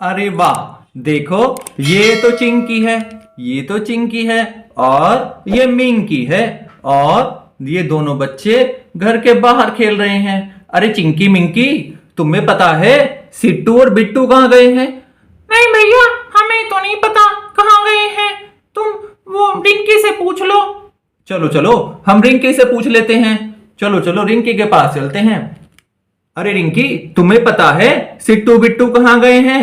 अरे वाह, देखो ये तो चिंकी है, ये तो चिंकी है और ये मिंकी है। और ये दोनों बच्चे घर के बाहर खेल रहे हैं। अरे चिंकी मिंकी, तुम्हें पता है सिट्टू और बिट्टू कहाँ गए हैं? नहीं भैया, हमें तो नहीं पता कहाँ गए हैं। तुम वो रिंकी से पूछ लो। चलो चलो हम रिंकी से पूछ लेते हैं। चलो चलो रिंकी के पास चलते हैं। अरे रिंकी, तुम्हें पता है सिट्टू बिट्टू कहाँ गए हैं?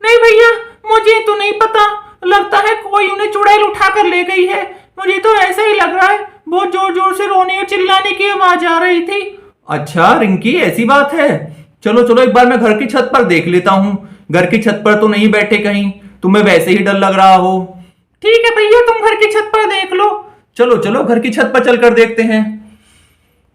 नहीं भैया, मुझे तो नहीं पता। लगता है कोई उन्हें चुड़ैल उठा कर ले गई है। मुझे तो ऐसा ही लग रहा है। बहुत जोर जोर से रोने और चिल्लाने की आवाज आ रही थी। अच्छा रिंकी, ऐसी बात है। चलो चलो एक बार मैं घर की छत पर देख लेता हूँ। घर की छत पर तो नहीं बैठे कहीं, तुम्हें वैसे ही डर लग रहा हो। ठीक है भैया, तुम घर की छत पर देख लो। चलो चलो घर की छत पर चलकर देखते हैं।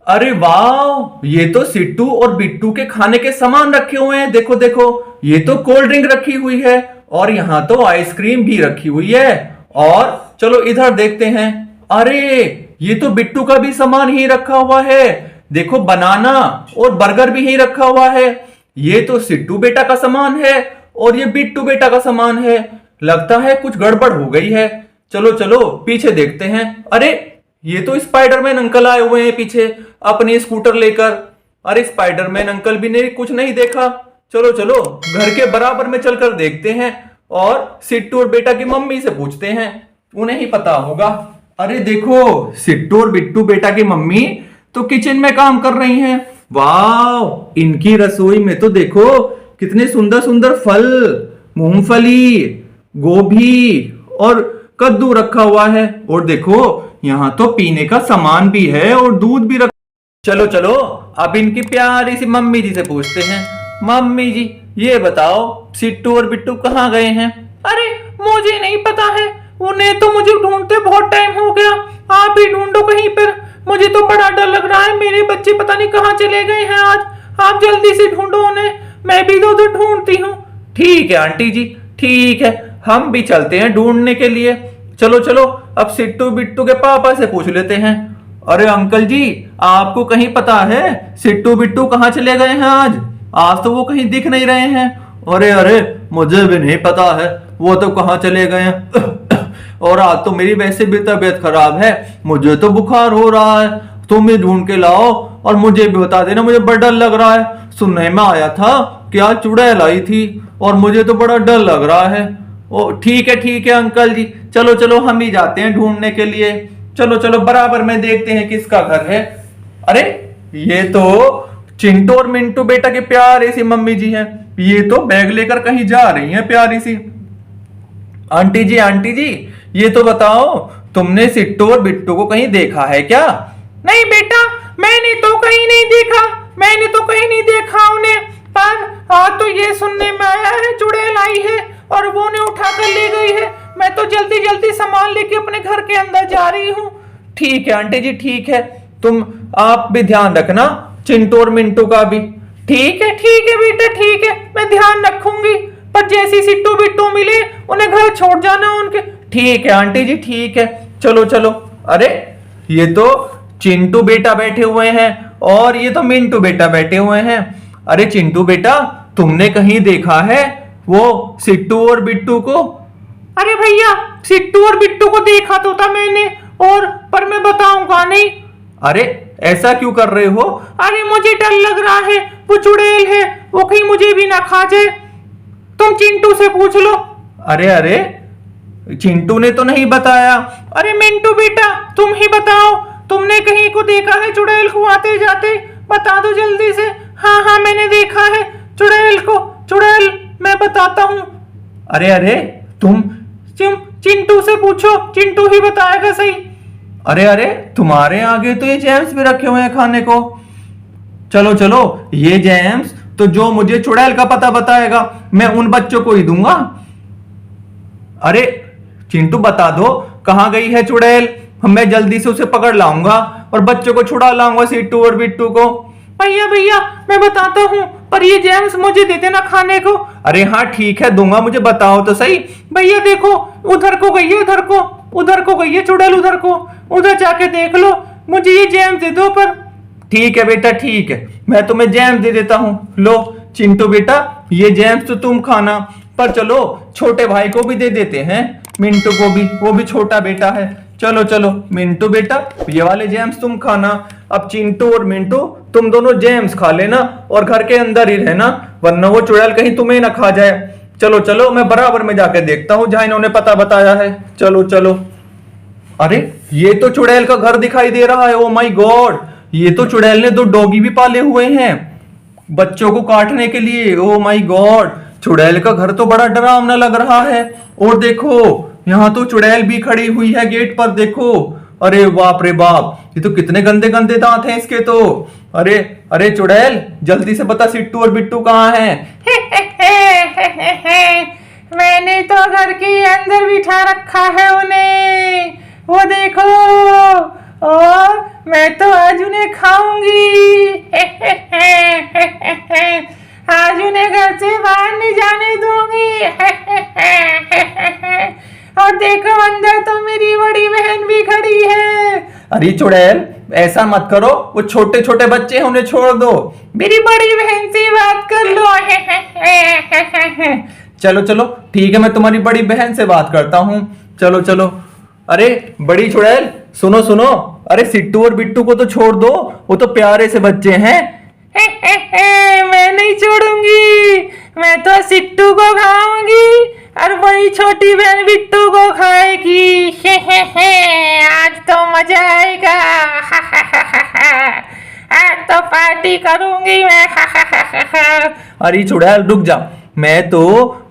अरे वाह, ये तो सिट्टू और बिट्टू के खाने के सामान रखे हुए हैं। देखो देखो, ये तो कोल्ड ड्रिंक रखी हुई है और यहाँ तो आइसक्रीम भी रखी हुई है। और चलो इधर देखते हैं। अरे ये तो बिट्टू का भी सामान ही रखा हुआ है। देखो बनाना और बर्गर भी ही रखा हुआ है। ये तो सिट्टू बेटा का सामान है और ये बिट्टू बेटा का सामान है। लगता है कुछ गड़बड़ हो गई है। चलो चलो पीछे देखते हैं। अरे ये तो स्पाइडरमैन अंकल आए हुए हैं पीछे अपनी स्कूटर लेकर। अरे स्पाइडरमैन अंकल भी ने कुछ नहीं देखा। चलो चलो घर के बराबर में चलकर देखते हैं और सिट्टू और बेटा की मम्मी से पूछते हैं, उन्हें ही पता होगा। अरे देखो, सिट्टू और बिट्टू बेटा की मम्मी तो किचन में काम कर रही हैं। वाह, इनकी रसोई में तो देखो कितने सुंदर सुंदर फल, मूंगफली, गोभी और कद्दू रखा हुआ है। और देखो यहाँ तो पीने का सामान भी है और दूध भी रख। चलो चलो अब इनकी प्यारी सी मम्मी जी से पूछते हैं। मम्मी जी, ये बताओ सिट्टू और बिट्टू कहाँ गए हैं? अरे मुझे नहीं पता है। उन्हें तो मुझे ढूंढते बहुत टाइम हो गया। आप ही ढूंढो कहीं पर। मुझे तो बड़ा डर लग रहा है। मेरे बच्चे पता नहीं कहाँ चले गए हैं आज। आप जल्दी से ढूंढो उन्हें। मैं भी इधर ढूंढती हूँ। ठीक है आंटी जी, ठीक है, हम भी चलते हैं ढूंढने के लिए। चलो चलो अब सिट्टू बिट्टू के पापा से पूछ लेते हैं। अरे अंकल जी, आपको कहीं पता है सिट्टू बिट्टू कहाँ चले गए हैं आज? आज तो वो कहीं दिख नहीं रहे हैं। अरे अरे, मुझे भी नहीं पता है वो तो कहाँ चले गए हैं। और आज तो मेरी वैसे भी तबीयत खराब है, मुझे तो बुखार हो रहा है। तुम ही ढूंढ के लाओ और मुझे भी बता देना, मुझे बड़ा डर लग रहा है। सुनने में आया था कि आज चुड़ैल आई थी और मुझे तो बड़ा डर लग रहा है। ओ ठीक है अंकल जी, चलो चलो हम ही जाते हैं ढूंढने के लिए। चलो चलो बराबर में देखते हैं किसका घर है। अरे ये तो चिंटू और मिंटू बेटा के प्यारी सी मम्मी जी हैं। ये तो बैग लेकर कहीं जा रही हैं प्यारी सी। आंटी जी, ये तो बताओ तुमने सिट्टू और बिट्टू को कहीं देखा है क्या? नहीं बेटा, मैंने तो कहीं नहीं देखा। मैंने तो कहीं नहीं देखा उन्हें। पर आज तो ये सुनने में आया है चुड़ैल आई है और वो उन्हें उठा कर ले गई है। मैं तो जल्दी जल्दी सामान लेके अपने घर के अंदर जा रही हूँ। ठीक है आंटी जी, ठीक है, तुम आप भी ध्यान रखना चिंटू और मिंटू का भी। ठीक है बेटा, ठीक है, मैं ध्यान रखूंगी। पर जैसी सिट्टू बिट्टू मिले उन्हें घर छोड़ जाना उनके। ठीक है आंटी जी, ठीक है, चलो चलो। अरे ये तो चिंटू बेटा बैठे हुए हैं और ये तो मिंटू बेटा बैठे हुए हैं। अरे चिंटू बेटा, तुमने कहीं देखा है वो सिट्टू और बिट्टू को? अरे भैया, सिट्टू और बिट्टू को देखा तो था मैंने, और पर मैं बताऊंगा नहीं। अरे ऐसा क्यों कर रहे हो? अरे मुझे डर लग रहा है, वो चुड़ैल है, वो कहीं मुझे भी ना खा जाए। तुम चिंटू से पूछ लो। अरे अरे, चिंटू ने तो नहीं बताया। अरे मिंटू बेटा, तुम ही बताओ, तुमने कहीं को देखा है चुड़ैल को आते जाते? बता दो जल्दी से। हाँ, मैंने देखा है चुड़ैल को। चुड़ैल, मैं बताता हूँ। अरे अरे, तुम चिंटू से पूछो, चिंटू ही बताएगा सही। अरे अरे, तुम्हारे आगे तो ये जेम्स भी रखे हुए हैं खाने को। चलो चलो, ये जेम्स तो जो मुझे चुड़ैल का पता बताएगा मैं उन बच्चों को ही दूंगा। अरे चिंटू, बता दो कहां गई है चुड़ैल, मैं जल्दी से उसे पकड़ लाऊंगा और बच्चों को छुड़ा लाऊंगा, सिट्टू और बिट्टू को। भैया मैं बताता हूँ, पर ये जेम्स मुझे दे देना खाने को। अरे हाँ ठीक है, दूंगा, मुझे बताओ तो सही। भैया देखो, उधर को गई है, उधर को गई है चुड़ैल, उधर जाके देख लो। मुझे ये जेम्स दे दो। पर ठीक है बेटा, ठीक है, मैं तुम्हें जेम्स दे देता हूँ। लो चिंटू बेटा, ये जेम्स तो तुम खाना, पर चलो छोटे भाई को भी दे देते हैं, मिंटू को भी, वो भी छोटा बेटा है। चलो चलो मिंटू बेटा, ये वाले जेम्स तुम खाना। अब चिंटू और मिंटू तुम दोनों जेम्स खा लेना और घर के अंदर ही रहना, वरना वो चुड़ैल कहीं तुम्हें ना खा जाए। चलो चलो मैं बराबर में जाके देखता हूँ जहां इन्होंने पता बताया है। चलो चलो। अरे ये तो चुड़ैल का घर दिखाई दे रहा है। ओ माय गॉड, ये तो चुड़ैल ने 2 डॉगी भी पाले हुए हैं बच्चों को काटने के लिए। ओ माय गॉड, चुड़ैल का घर तो बड़ा डरावना लग रहा है। और देखो यहाँ तो चुड़ैल भी खड़ी हुई है गेट पर, देखो। अरे बाप रे बाप, ये तो कितने गंदे गंदे दांत हैं इसके तो। अरे अरे चुड़ैल, जल्दी से बता सिट्टू और बिट्टू कहाँ हैं? मैंने तो घर के अंदर बिठा रखा है उन्हें, वो देखो। और मैं तो आज उन्हें खाऊंगी। आज उन्हें घर से बाहर नहीं जाने दूंगी। और देखो अंदर तो मेरी बड़ी बहन भी खड़ी है। अरे चुड़ैल, ऐसा मत करो, वो छोटे छोटे बच्चे हैं, उन्हें छोड़ दो। मेरी बड़ी बहन से बात कर लो। चलो चलो ठीक है, मैं तुम्हारी बड़ी बहन से बात करता हूँ। चलो चलो। अरे बड़ी चुड़ैल, सुनो सुनो, अरे सिट्टू और बिट्टू को तो छोड़ दो, वो तो प्यारे से बच्चे हैं। मैं नहीं छोड़ूंगी, मैं तो सिट्टू को खाऊंगी और वही छोटी बहन बिट्टू को खाएगी। आज तो मजा आएगा। आज तो पार्टी करूंगी मैं। अरे चुड़ैल रुक जा, मैं तो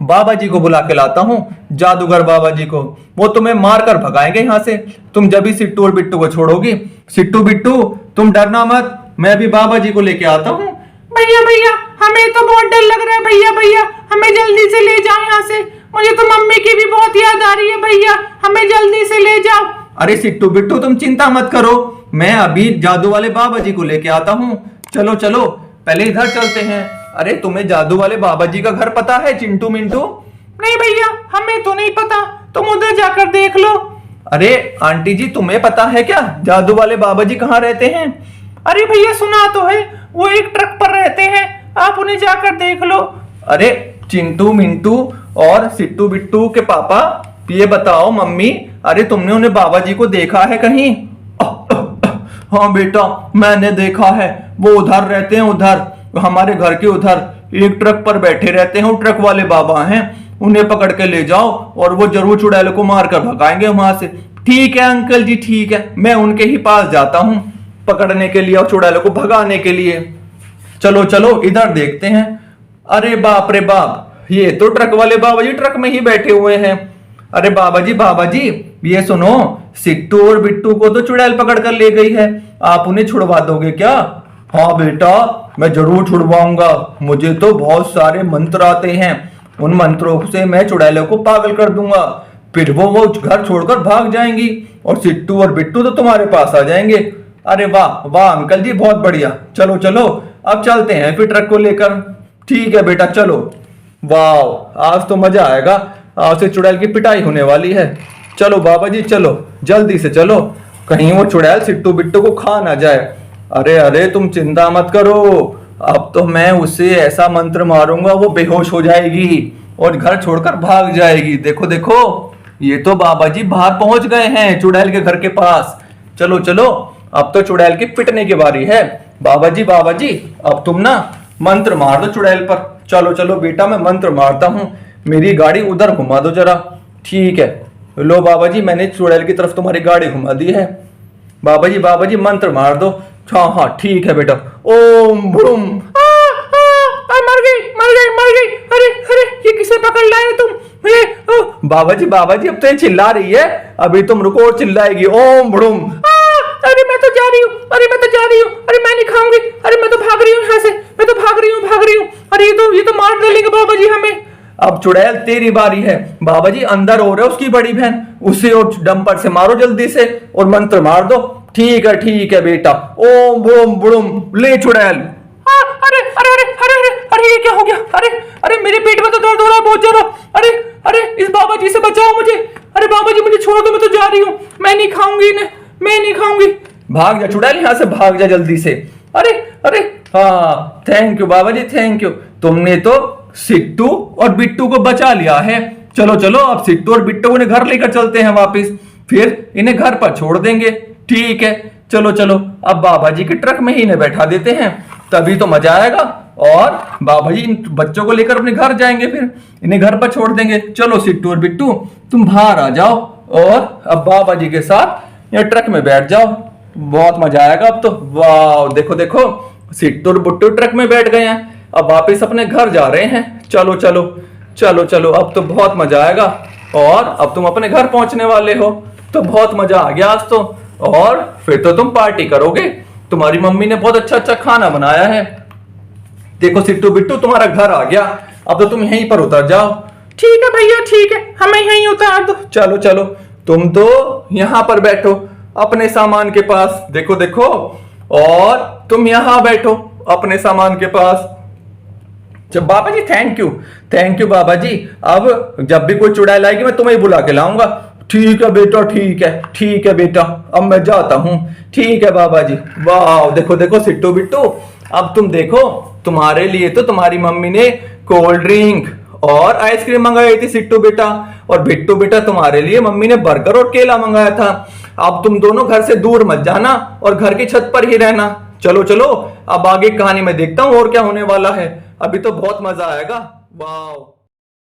बाबा जी को बुला के लाता हूँ, जादूगर बाबा जी को। वो तुम्हें मार कर भगाएंगे यहाँ से, तुम जब भी सिट्टू और बिट्टू को छोड़ोगी। सिट्टू बिट्टू तुम डरना मत, मैं अभी बाबा जी को लेके आता हूँ। भैया भैया, हमें तो बहुत डर लग रहा है। भैया भैया, हमें जल्दी से ले जाओ यहाँ से। मुझे तो मम्मी की भी बहुत याद आ रही है। भैया हमें जल्दी से ले जाओ। अरे सिट्टू बिट्टू तुम चिंता मत करो, मैं अभी जादू वाले बाबा जी को लेके आता हूँ। चलो चलो पहले इधर चलते हैं। अरे तुम्हें जादू वाले बाबा जी का घर पता है चिंटू मिंटू? नहीं भैया, हमें तो नहीं पता, तुम उधर जाकर देख लो। अरे आंटी जी, तुम्हें पता है क्या जादू वाले बाबा जी कहाँ रहते हैं? अरे भैया सुना तो है, वो एक ट्रक पर रहते हैं, आप उन्हें जाकर देख लो। अरे चिंटू मिंटू और सिट्टू बिट्टू के पापा, ये बताओ मम्मी, अरे तुमने उन्हें बाबा जी को देखा है कहीं? हाँ बेटा, मैंने देखा है, वो उधर रहते हैं, उधर हमारे घर के उधर एक ट्रक पर बैठे रहते हैं। वो ट्रक वाले बाबा हैं, उन्हें पकड़ के ले जाओ और वो जरूर चुड़ैल को मार कर भगाएंगे वहां से। ठीक है अंकल जी, ठीक है, मैं उनके ही पास जाता हूँ पकड़ने के लिए और चुड़ैल को भगाने के लिए। चलो चलो इधर देखते हैं। अरे बाप रे बाप, ये तो ट्रक वाले बाबा जी ट्रक में ही बैठे हुए हैं। अरे बाबा जी, ये सुनो, सिट्टू और बिट्टू को तो चुड़ैल पकड़ कर ले गई है, आप उन्हें छुड़वा दोगे क्या? हाँ बेटा, मैं जरूर छुड़वाऊंगा, मुझे तो बहुत सारे मंत्र आते हैं, उन मंत्रों से मैं चुड़ैलों को पागल कर दूंगा, फिर वो घर छोड़कर भाग जाएंगी और सिट्टू और बिट्टू तो तुम्हारे पास आ जाएंगे। अरे वाह वाह अंकल जी, बहुत बढ़िया। चलो चलो अब चलते हैं फिर ट्रक को लेकर। ठीक है बेटा चलो। वाह, आज तो मजा आएगा, आज से चुड़ैल की पिटाई होने वाली है। चलो बाबा जी चलो, जल्दी से चलो, कहीं वो चुड़ैल सिट्टू बिट्टू को खा ना जाए। अरे अरे तुम चिंता मत करो, अब तो मैं उसे ऐसा मंत्र मारूंगा वो बेहोश हो जाएगी और घर छोड़कर भाग जाएगी। देखो देखो, ये तो बाबा जी बाहर पहुंच गए हैं चुड़ैल के घर के पास। चलो चलो, अब तो चुड़ैल की पिटने की बारी है। बाबा जी अब तुम ना मंत्र मार दो चुड़ैल पर। चलो चलो बेटा, मैं मंत्र मारता हूँ, मेरी गाड़ी उधर घुमा दो जरा। ठीक है, लो बाबा जी, मैंने चुड़ैल की तरफ तुम्हारी गाड़ी घुमा दी है। बाबा जी मंत्र मार दो। हाँ हाँ ठीक है बेटा। ओम भ्रूम। मर गई। अरे अरे, ये किसे पकड़ लाए तुम? बाबा जी अब तो ये चिल्ला रही है, अभी तुम रुको और चिल्लाएगी। ओम भ्रूम। अरे मैं तो जा रही हूँ, अरे मैं नहीं खाऊंगी, अरे मैं तो भाग रही हूँ यहाँ से, मैं तो भाग रही हूँ। अरे ये तो मार डालेंगे बाबा जी हमें। अब चुड़ैल तेरी बारी है। बाबा जी अंदर हो रहे उसकी बड़ी बहन, उसे और डंपर से मारो जल्दी से और मंत्र मार दो। ठीक है बेटा। ओम बूम बुड़ुम, ले चुड़ैल। अरे ये क्या हो गया? अरे मेरे पेट में तो दर्द हो रहा है बहुत ज्यादा। अरे इस बाबा जी से बचाओ मुझे। अरे बाबा जी मुझे छोड़ दो, मैं तो जा रही हूँ, मैं नहीं खाऊंगी इन्हें, मैं नहीं खाऊंगी। भाग जा चुड़ैल, यहाँ से भाग जा जल्दी से। अरे हाँ थैंक यू बाबा जी, थैंक यू, तुमने तो सिट्टू और बिट्टू को बचा लिया है। चलो चलो अब सिट्टू और बिट्टू को इन्हें घर लेकर चलते हैं वापिस, फिर इन्हें घर पर छोड़ देंगे। ठीक है, चलो चलो अब बाबा जी के ट्रक में ही इन्हें बैठा देते हैं, तभी तो मजा आएगा। और बाबा जी इन बच्चों को लेकर अपने घर जाएंगे, फिर इन्हें घर पर छोड़ देंगे। चलो सिट्टू और बिट्टू तुम बाहर आ जाओ और अब बाबा जी के साथ ये ट्रक में बैठ जाओ, बहुत मजा आएगा अब तो। वाह देखो देखो सिट्टू और बिट्टू ट्रक में बैठ गए हैं, अब वापिस अपने घर जा रहे हैं। चलो चलो चलो चलो अब तो बहुत मजा आएगा। और अब तुम अपने घर पहुंचने वाले हो, तो बहुत मजा आ गया आज तो। और फिर तो तुम पार्टी करोगे, तुम्हारी मम्मी ने बहुत अच्छा अच्छा खाना बनाया है। देखो सिट्टू बिट्टू तुम्हारा घर आ गया, अब तो तुम यहीं पर उतर जाओ। ठीक है भैया ठीक है, हमें यहीं उतार दो। चलो चलो तुम तो यहां पर बैठो अपने सामान के पास, देखो देखो, और तुम यहां बैठो अपने सामान के पास। जब बाबा जी थैंक यू बाबा जी, अब जब भी कोई चुड़ैल आएगी मैं तुम्हें बुला के लाऊंगा। ठीक है बेटा ठीक है बेटा, अब मैं जाता हूँ। ठीक है बाबा जी। वाह देखो देखो सिट्टू बिट्टू, अब तुम देखो तुम्हारे लिए तो तुम्हारी मम्मी ने कोल्ड ड्रिंक और आइसक्रीम मंगाई थी सिट्टू बेटा, और बिट्टू बेटा तुम्हारे लिए मम्मी ने बर्गर और केला मंगाया था। अब तुम दोनों घर से दूर मत जाना और घर की छत पर ही रहना। चलो चलो अब आगे कहानी में देखता हूँ और क्या होने वाला है, अभी तो बहुत मजा आएगा। वाह।